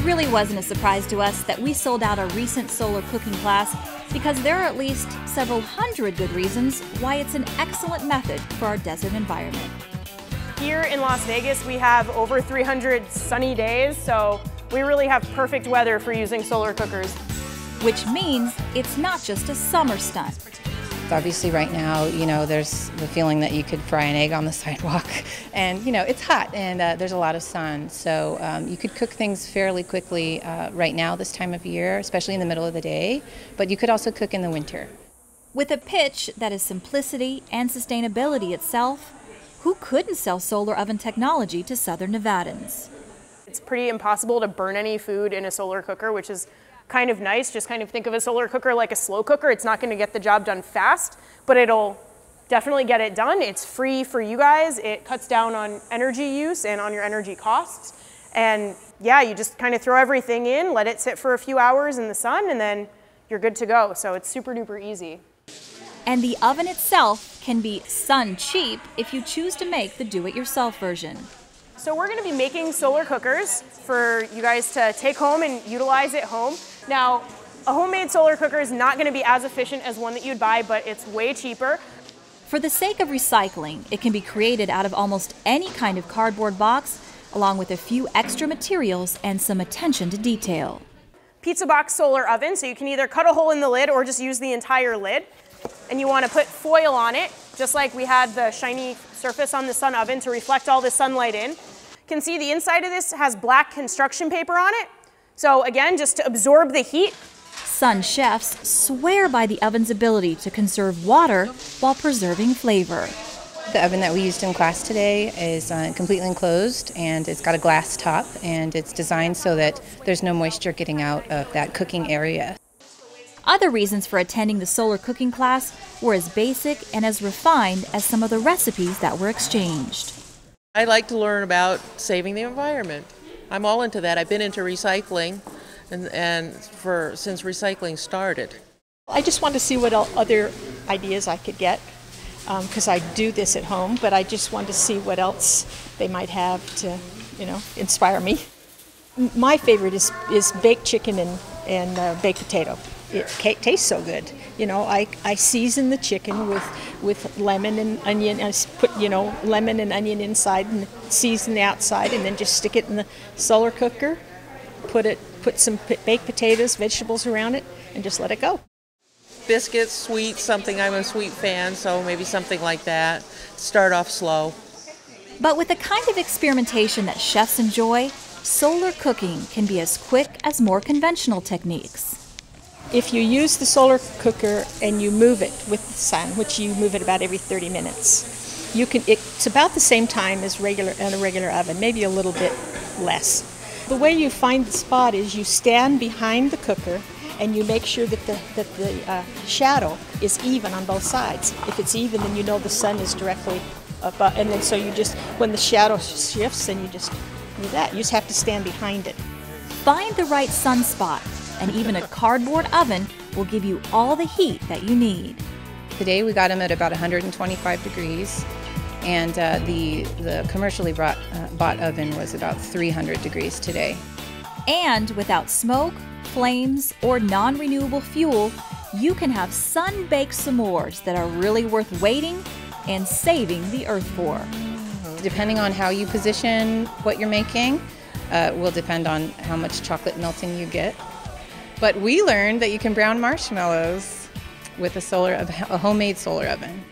really wasn't a surprise to us that we sold out a recent solar cooking class because there are at least several hundred good reasons why it's an excellent method for our desert environment. Here in Las Vegas, we have over 300 sunny days, so we really have perfect weather for using solar cookers. Which means it's not just a summer stunt. Obviously right now, there's the feeling that you could fry an egg on the sidewalk and, it's hot and there's a lot of sun. So you could cook things fairly quickly right now this time of year, especially in the middle of the day, but you could also cook in the winter. With a pitch that is simplicity and sustainability itself, who couldn't sell solar oven technology to Southern Nevadans? It's pretty impossible to burn any food in a solar cooker, which is kind of nice. Just kind of think of a solar cooker like a slow cooker. It's not going to get the job done fast, but it'll definitely get it done. It's free for you guys. It cuts down on energy use and on your energy costs. And yeah, you just kind of throw everything in, let it sit for a few hours in the sun, and then you're good to go. So it's super duper easy. And the oven itself can be sun cheap if you choose to make the do-it-yourself version. So we're going to be making solar cookers for you guys to take home and utilize at home. Now, a homemade solar cooker is not going to be as efficient as one that you'd buy, but it's way cheaper. For the sake of recycling, it can be created out of almost any kind of cardboard box, along with a few extra materials and some attention to detail. Pizza box solar oven, so you can either cut a hole in the lid or just use the entire lid. And you want to put foil on it, just like we had the shiny surface on the sun oven to reflect all the sunlight in. You can see the inside of this has black construction paper on it. So again, just to absorb the heat. Sun chefs swear by the oven's ability to conserve water while preserving flavor. The oven that we used in class today is completely enclosed and it's got a glass top and it's designed so that there's no moisture getting out of that cooking area. Other reasons for attending the solar cooking class were as basic and as refined as some of the recipes that were exchanged. I like to learn about saving the environment. I'm all into that. I've been into recycling since recycling started. I just want to see what other ideas I could get because I do this at home, but I just want to see what else they might have to, inspire me. My favorite is baked chicken and baked potato. It tastes so good. I season the chicken with lemon and onion. I put, lemon and onion inside and season the outside and then just stick it in the solar cooker, put some baked potatoes, vegetables around it, and just let it go. Biscuits, sweets, I'm a sweet fan, so maybe something like that. Start off slow. But with the kind of experimentation that chefs enjoy, solar cooking can be as quick as more conventional techniques. If you use the solar cooker and you move it with the sun, which you move it about every 30 minutes, it's about the same time as in a regular oven, maybe a little bit less. The way you find the spot is you stand behind the cooker and you make sure that the shadow is even on both sides. If it's even, then you know the sun is directly above, and then so you just, when the shadow shifts, then you just do that. You just have to stand behind it. Find the right sun spot, and even a cardboard oven will give you all the heat that you need. Today we got them at about 125 degrees and the commercially bought oven was about 300 degrees today. And without smoke, flames, or non-renewable fuel, you can have sun-baked s'mores that are really worth waiting and saving the earth for. Depending on how you position what you're making, will depend on how much chocolate melting you get. But we learned that you can brown marshmallows with a homemade solar oven.